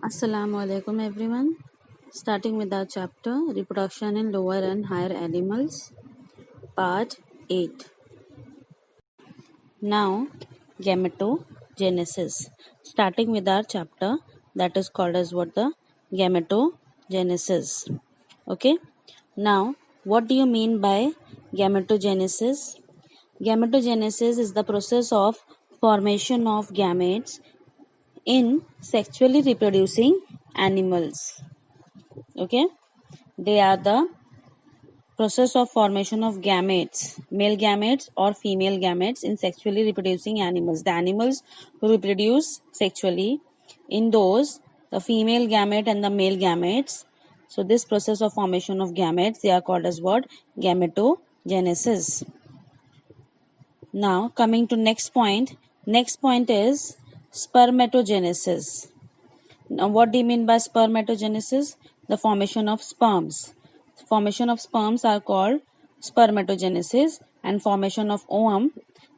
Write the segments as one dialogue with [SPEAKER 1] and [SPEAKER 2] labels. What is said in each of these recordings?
[SPEAKER 1] Assalamu alaikum everyone. Starting with our chapter Reproduction in Lower and Higher Animals, Part 8. Now, Gametogenesis. Starting with our chapter that is called as what the Gametogenesis. Okay. Now, what do you mean by gametogenesis? Gametogenesis is the process of formation of gametes in sexually reproducing animals. Okay, they are the process of formation of gametes, male gametes or female gametes in sexually reproducing animals. The animals who reproduce sexually, in those the female gamete and the male gametes. So this process of formation of gametes, they are called as what? Gametogenesis. Now coming to next point. Next point is spermatogenesis. Now, what do you mean by spermatogenesis? The formation of sperms. Formation of sperms are called spermatogenesis, and formation of ovum,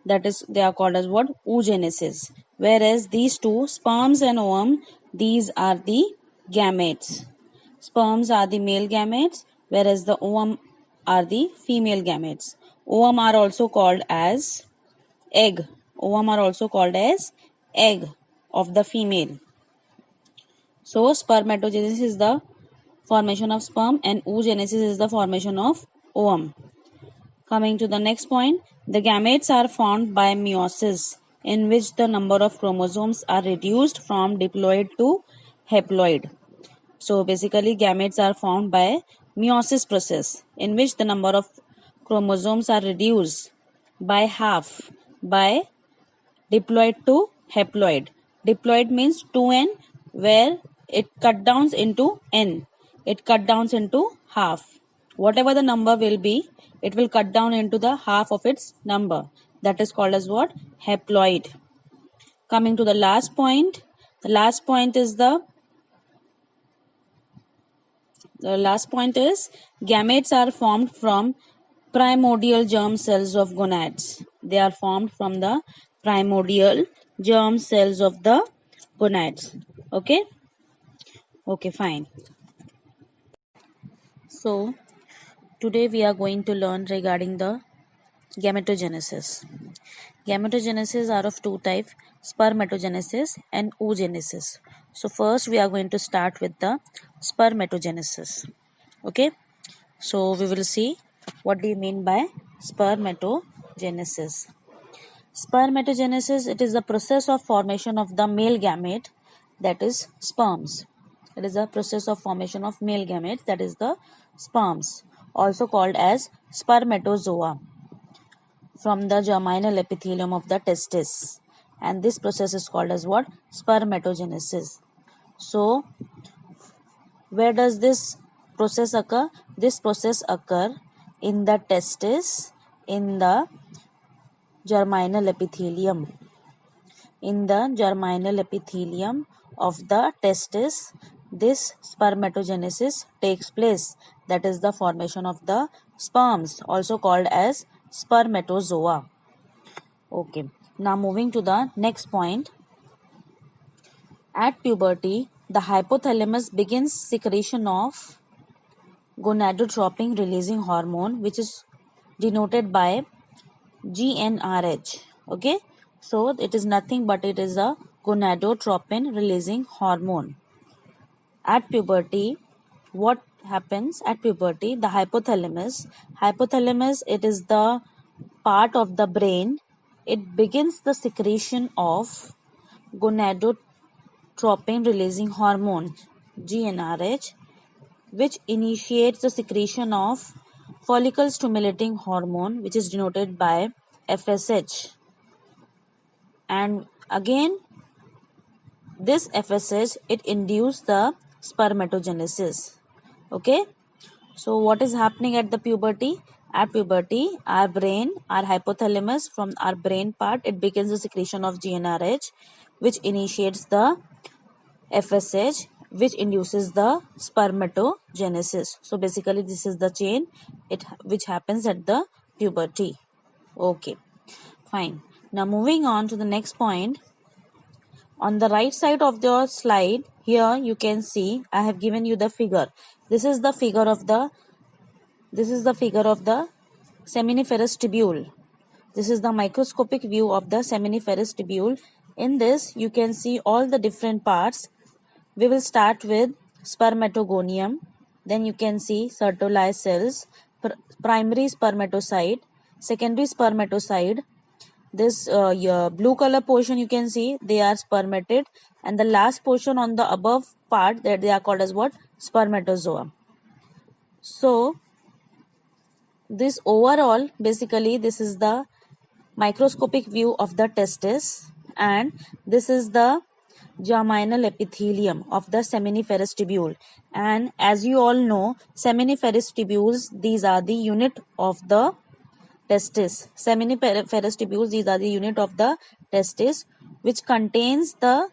[SPEAKER 1] that is, they are called as what? Oogenesis. Whereas these two, sperms and ovum, these are the gametes. Sperms are the male gametes, whereas the ovum are the female gametes. Ovum are also called as egg. Ovum are also called as egg of the female. So spermatogenesis is the formation of sperm and oogenesis is the formation of ovum. Coming to the next point, the gametes are formed by meiosis, in which the number of chromosomes are reduced from diploid to haploid. So basically gametes are formed by meiosis process, in which the number of chromosomes are reduced by half by diploid to haploid. Diploid means 2n, where it cut down into n. It cut down into half. Whatever the number will be, it will cut down into the half of its number. That is called as what? Haploid. Coming to the last point. The last point is gametes are formed from primordial germ cells of gonads. They are formed from the primordial germ cells of the gonads. Okay? Okay, fine. So, today we are going to learn regarding the gametogenesis. Gametogenesis are of two types, spermatogenesis and oogenesis. So, first we are going to start with the spermatogenesis. Okay? So, we will see what do you mean by spermatogenesis. Spermatogenesis, it is the process of formation of the male gamete, that is sperms. It is the process of formation of male gametes, that is the sperms, also called as spermatozoa, from the germinal epithelium of the testis. And this process is called as what? Spermatogenesis. So, where does this process occur? This process occur in the testis, in the germinal epithelium. In the germinal epithelium of the testis, this spermatogenesis takes place. That is the formation of the sperms, also called as spermatozoa. Okay. Now moving to the next point. At puberty, the hypothalamus begins secretion of gonadotropin releasing hormone, which is denoted by GnRH. Okay, so it is nothing but it is a gonadotropin releasing hormone. At puberty, what happens at puberty? The hypothalamus, it is the part of the brain. It begins the secretion of gonadotropin releasing hormone, GnRH, which initiates the secretion of follicle stimulating hormone, which is denoted by FSH. And again, this FSH, it induces the spermatogenesis. Okay, so what is happening at the puberty? At puberty, our brain, our hypothalamus, from our brain part, it begins the secretion of GnRH, which initiates the FSH, which induces the spermatogenesis. So basically this is the chain which happens at the puberty. Okay, fine. Now moving on to the next point. On the right side of your slide, here you can see I have given you the figure. This is the figure of the seminiferous tubule. This is the microscopic view of the seminiferous tubule. In this, you can see all the different parts. We will start with spermatogonium. Then you can see Sertoli cells, primary spermatocyte, secondary spermatocyte. This blue color portion you can see they are spermatid, and the last portion on the above part that they are called as what? Spermatozoa. So this overall, basically this is the microscopic view of the testis, and this is the germinal epithelium of the seminiferous tubule. And as you all know, seminiferous tubules, these are the unit of the testis. Seminiferous tubules, these are the unit of the testis, which contains the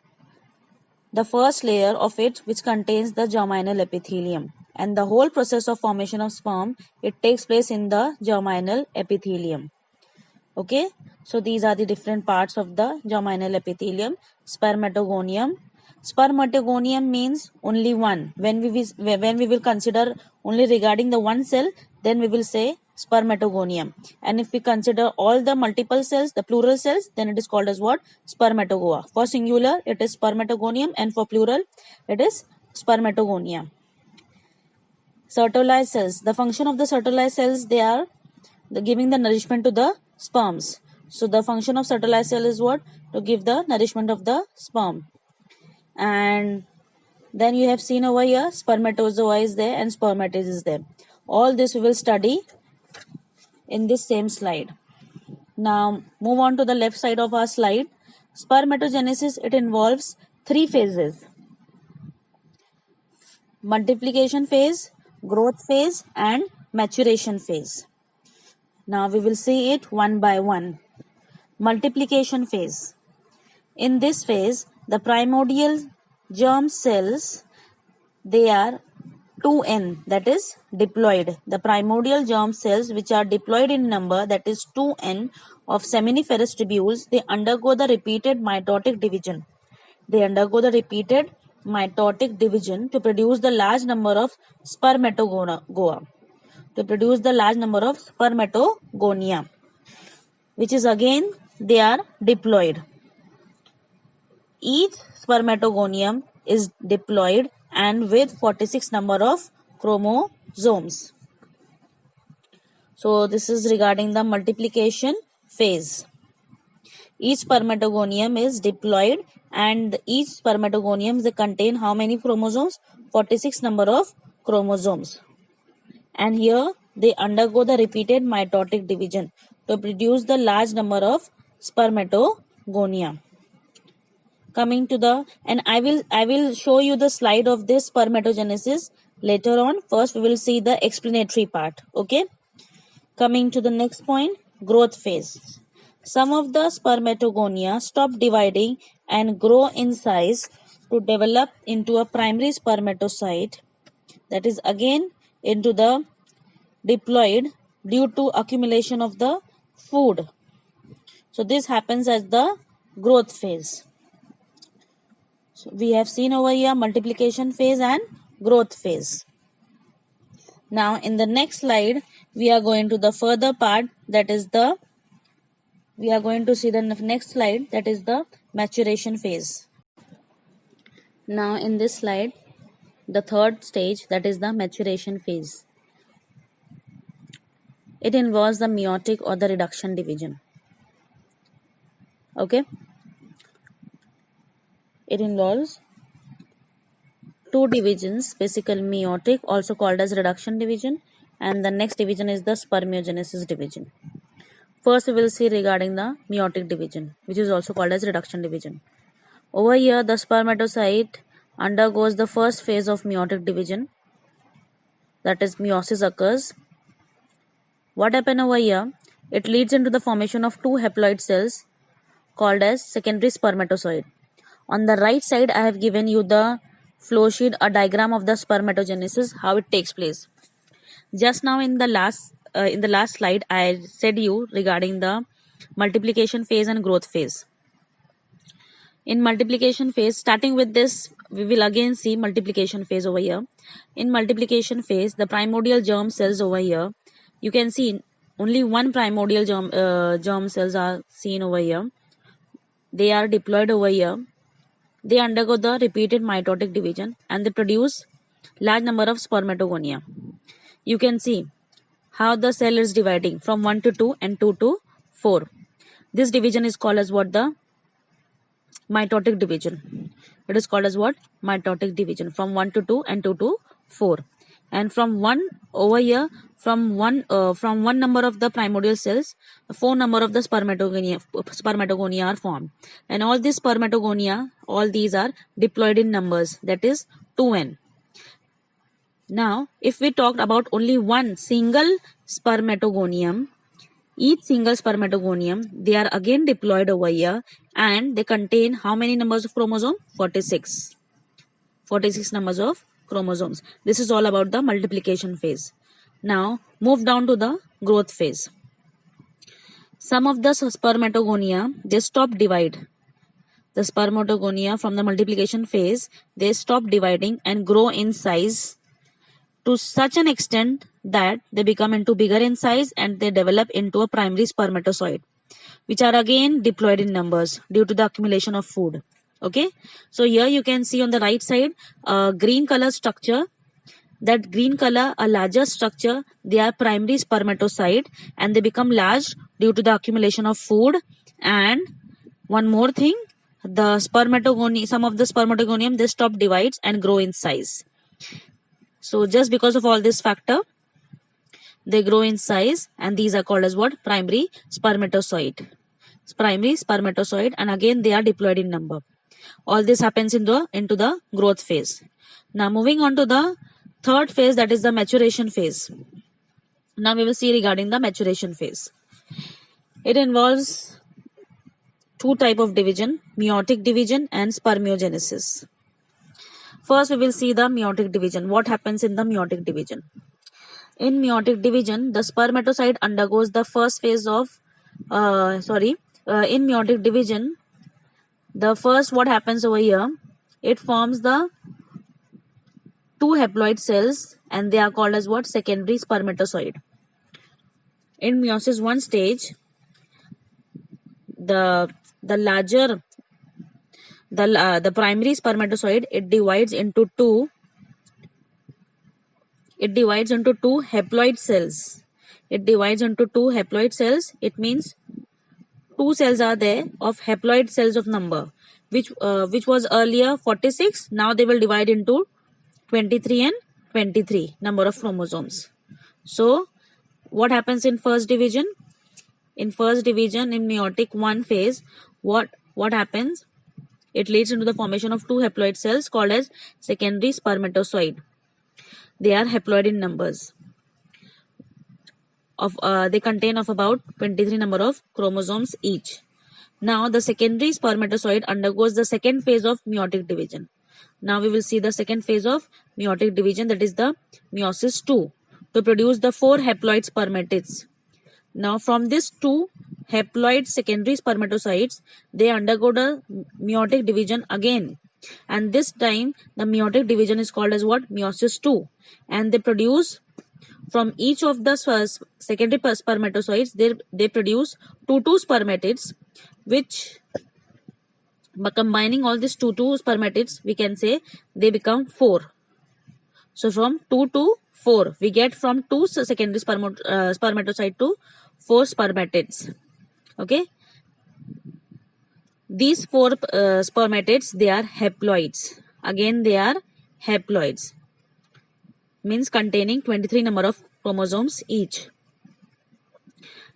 [SPEAKER 1] first layer of it, which contains the germinal epithelium. And the whole process of formation of sperm, it takes place in the germinal epithelium. Okay, so these are the different parts of the germinal epithelium. Spermatogonium. Spermatogonium means only one. When we will consider only regarding the one cell, then we will say spermatogonium. And if we consider all the multiple cells, the plural cells, then it is called as what? Spermatogoa. For singular, it is spermatogonium, and for plural, it is spermatogonia. Sertoli cells. The function of the Sertoli cells, they are giving the nourishment to the sperms. So the function of Sertoli cell is what? To give the nourishment of the sperm. And then you have seen over here, spermatozoa is there and spermatid is there. All this we will study in this same slide. Now move on to the left side of our slide. Spermatogenesis, it involves 3 phases: multiplication phase, growth phase, and maturation phase. Now we will see it one by one. Multiplication phase. In this phase, the primordial germ cells, they are 2n, that is diploid. The primordial germ cells which are diploid in number, that is 2n, of seminiferous tubules, they undergo the repeated mitotic division. They undergo the repeated mitotic division to produce the large number of spermatogonia. Which is again, they are diploid. Each spermatogonium is diploid and with 46 number of chromosomes. So this is regarding the multiplication phase. Each spermatogonium is diploid, and each spermatogonium, they contain how many chromosomes? 46 number of chromosomes. And here they undergo the repeated mitotic division to produce the large number of spermatogonia. Coming to the, and I will show you the slide of this spermatogenesis later on. First we will see the explanatory part. Okay, coming to the next point, growth phase. Some of the spermatogonia stop dividing and grow in size to develop into a primary spermatocyte, that is again into the diploid due to accumulation of the food. So this happens as the growth phase. So we have seen over here multiplication phase and growth phase. Now in the next slide, we are going to the further part, that is the, we are going to see the next slide, that is the maturation phase. Now in this slide, the third stage, that is the maturation phase. It involves the meiotic or the reduction division. Okay, it involves 2 divisions, basically meiotic, also called as reduction division, and the next division is the spermiogenesis division. First we will see regarding the meiotic division, which is also called as reduction division. Over here, the spermatocyte undergoes the first phase of meiotic division, that is meiosis occurs. What happens over here? It leads into the formation of 2 haploid cells called as secondary spermatozoid. On the right side, I have given you the flow sheet, a diagram of the spermatogenesis, how it takes place. Just now in the last slide, I said you regarding the multiplication phase and growth phase. In multiplication phase, starting with this, we will again see multiplication phase over here. In multiplication phase, the primordial germ cells over here, you can see only one primordial germ cells are seen over here. They are diploid over here. They undergo the repeated mitotic division and they produce large number of spermatogonia. You can see how the cell is dividing from 1 to 2 and 2 to 4. This division is called as what? The mitotic division. It is called as what? Mitotic division, from 1 to 2 and 2 to 4. And from 1 over here, from one number of the primordial cells, 4 number of the spermatogonia are formed. And all these spermatogonia, all these are diploid in numbers, that is 2n. Now, if we talked about only one single spermatogonium, each single spermatogonium, they are again diploid over here and they contain how many numbers of chromosomes? 46. 46 numbers of chromosomes. This is all about the multiplication phase. Now, move down to the growth phase. Some of the spermatogonia, they stop divide. The spermatogonia from the multiplication phase, they stop dividing and grow in size to such an extent that they become into bigger in size and they develop into a primary spermatozoid, which are again diploid in numbers due to the accumulation of food. Okay, so here you can see on the right side a green color structure. That green color, a larger structure, they are primary spermatocyte and they become large due to the accumulation of food. And one more thing, the spermatogonium, some of the spermatogonium, they stop divides and grow in size. So just because of all this factor, they grow in size and these are called as what? Primary spermatozoid. Primary spermatozoid, and again they are diploid in number. All this happens into the growth phase. Now moving on to the third phase, that is the maturation phase. Now we will see regarding the maturation phase. It involves two type of division, meiotic division and spermiogenesis. First, we will see the meiotic division. What happens in the meiotic division? In meiotic division, the spermatocyte undergoes the first phase of, in meiotic division, the first what happens over here, it forms the two haploid cells and they are called as what? Secondary spermatozoid. In meiosis 1 stage, the primary spermatozoid, it divides into two haploid cells. It divides into two haploid cells. It means two cells are there of haploid cells of number, which was earlier 46. Now they will divide into 23 and 23 number of chromosomes. So what happens in first division? In first division, in meiotic 1 phase, what happens? It leads into the formation of two haploid cells called as secondary spermatozoid. They are haploid in numbers. They contain of about 23 number of chromosomes each. Now the secondary spermatozoid undergoes the second phase of meiotic division. Now we will see the second phase of meiotic division, that is the meiosis 2, to produce the 4 haploid spermatids. Now from this 2 haploid secondary spermatocytes, they undergo the meiotic division again. And this time the meiotic division is called as what? Meiosis 2. And they produce, from each of the secondary spermatocytes, they produce 2 spermatids, which by combining all these 2 spermatids, we can say they become 4. So from 2 to 4, we get from 2 secondary spermatocyte to 4 spermatids. Okay. These 4 spermatids, they are haploids. Again, they are haploids. Means containing 23 number of chromosomes each.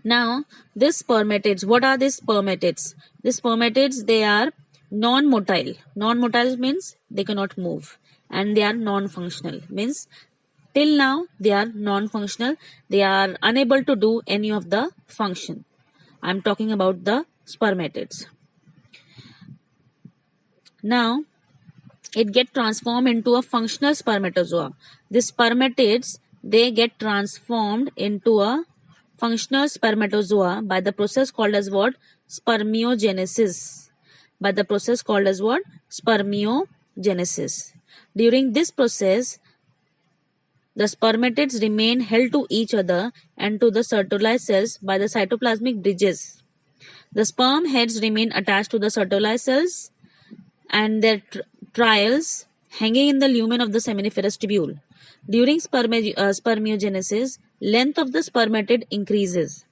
[SPEAKER 1] Now, these spermatids, what are these spermatids? These spermatids, they are non-motile. Non-motile means they cannot move. And they are non-functional. Means till now, they are non-functional. They are unable to do any of the function. I am talking about the spermatids. Now, it get transformed into a functional spermatozoa. The spermatids, they get transformed into a functional spermatozoa by the process called as what? Spermiogenesis. by the process called as what? Spermiogenesis. During this process, the spermatids remain held to each other and to the Sertoli cells by the cytoplasmic bridges. The sperm heads remain attached to the Sertoli cells and their trials hanging in the lumen of the seminiferous tubule. During spermiogenesis, length of the spermatid increases.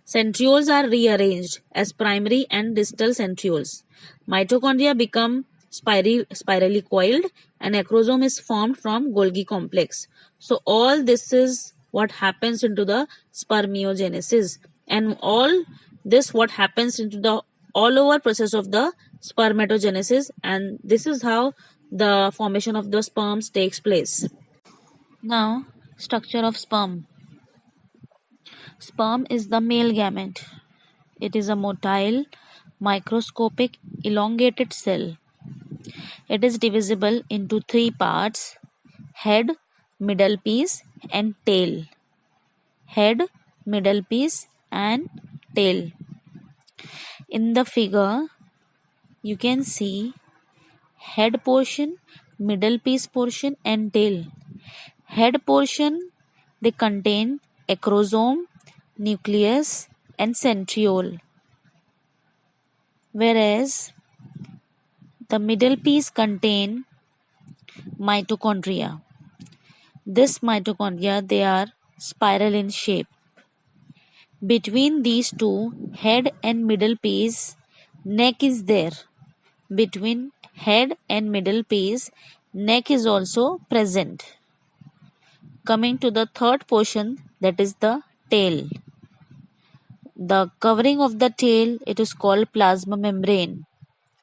[SPEAKER 1] Centrioles are rearranged as primary and distal centrioles. Mitochondria become spirally coiled and acrosome is formed from Golgi complex. So all this is what happens into the spermiogenesis, and all this what happens into the all over process of the spermatogenesis, and this is how the formation of the sperms takes place. Now, structure of sperm. Sperm is the male gamete. It is a motile, microscopic, elongated cell. It is divisible into three parts: head, middle piece, and tail. Head, middle piece, and tail. In the figure, you can see head portion, middle piece portion, and tail. Head portion, they contain acrosome, nucleus, and centriole, whereas the middle piece contain mitochondria. This mitochondria, they are spiral in shape. Between these two, head and middle piece, neck is there. Between head and middle piece, neck is also present. Coming to the third portion, that is the tail. The covering of the tail, it is called plasma membrane,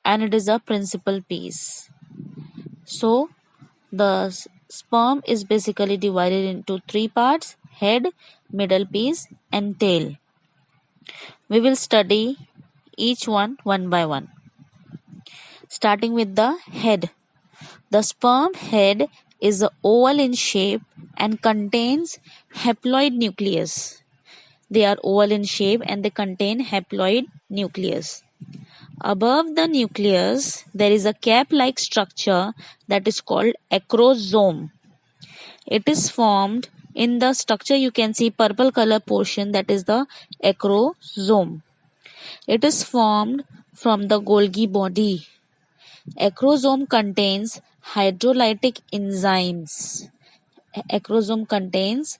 [SPEAKER 1] and it is a principal piece. So the sperm is basically divided into three parts: head, middle piece, and tail. We will study each one by one. Starting with the head. The sperm head is oval in shape and contains haploid nucleus. They are oval in shape and they contain haploid nucleus. Above the nucleus, there is a cap-like structure that is called acrosome. It is formed in the structure, you can see purple color portion, that is the acrosome. It is formed from the Golgi body. Acrosome contains hydrolytic enzymes. Acrosome contains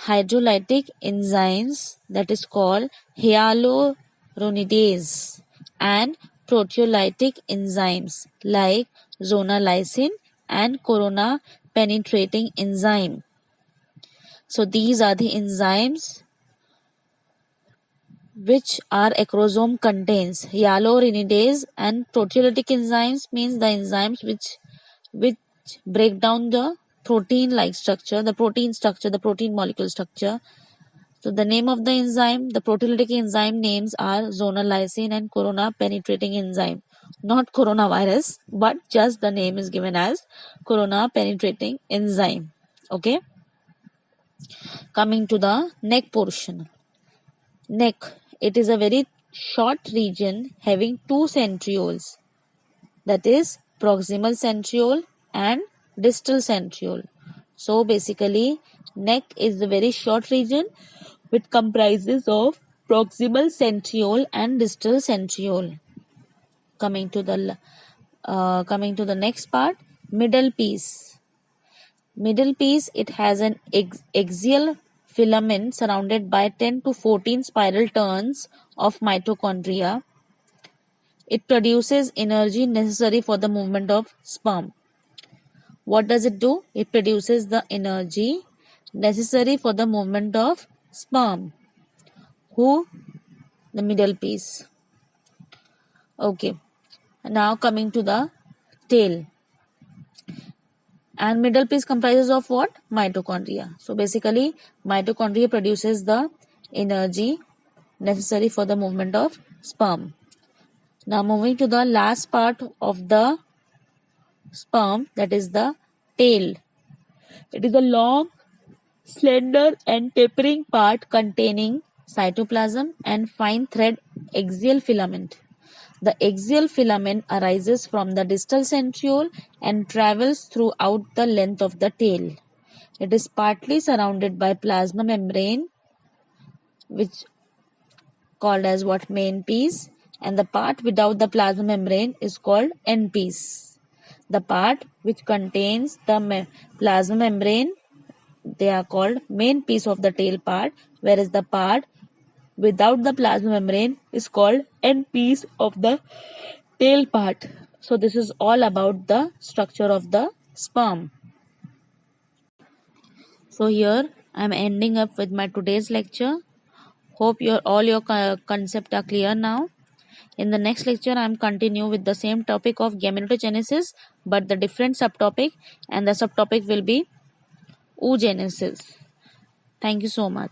[SPEAKER 1] hydrolytic enzymes that is called hyaluronidase and proteolytic enzymes like zonal and corona penetrating enzyme. So these are the enzymes which our acrosome contains. Hyaluronidase and proteolytic enzymes means the enzymes which break down the protein-like structure, the protein molecule structure. So the name of the enzyme, the proteolytic enzyme names are zonal and corona penetrating enzyme. Not coronavirus, but just the name is given as corona penetrating enzyme. Okay. Coming to the neck portion. Neck. It is a very short region having two centrioles. That is proximal centriole and distal centriole. So basically, neck is a very short region which comprises of proximal centriole and distal centriole. Coming to the next part, middle piece. Middle piece, it has an axial filament surrounded by 10 to 14 spiral turns of mitochondria. It produces energy necessary for the movement of sperm. What does it do? It produces the energy necessary for the movement of sperm. Who? The middle piece. Okay. Now coming to the tail. And middle piece comprises of what? Mitochondria. So basically, mitochondria produces the energy necessary for the movement of sperm. Now moving to the last part of the sperm, that is the tail. It is a long, slender and tapering part containing cytoplasm and fine thread axial filament. The axial filament arises from the distal centriole and travels throughout the length of the tail. It is partly surrounded by plasma membrane, which called as what, main piece, and the part without the plasma membrane is called end piece. The part which contains the plasma membrane, they are called main piece of the tail part, whereas the part without the plasma membrane is called end piece of the tail part. So this is all about the structure of the sperm. So here I am ending up with my today's lecture. Hope all your concepts are clear now. In the next lecture, I am continue with the same topic of gametogenesis, but the different subtopic, and the subtopic will be oogenesis. Thank you so much.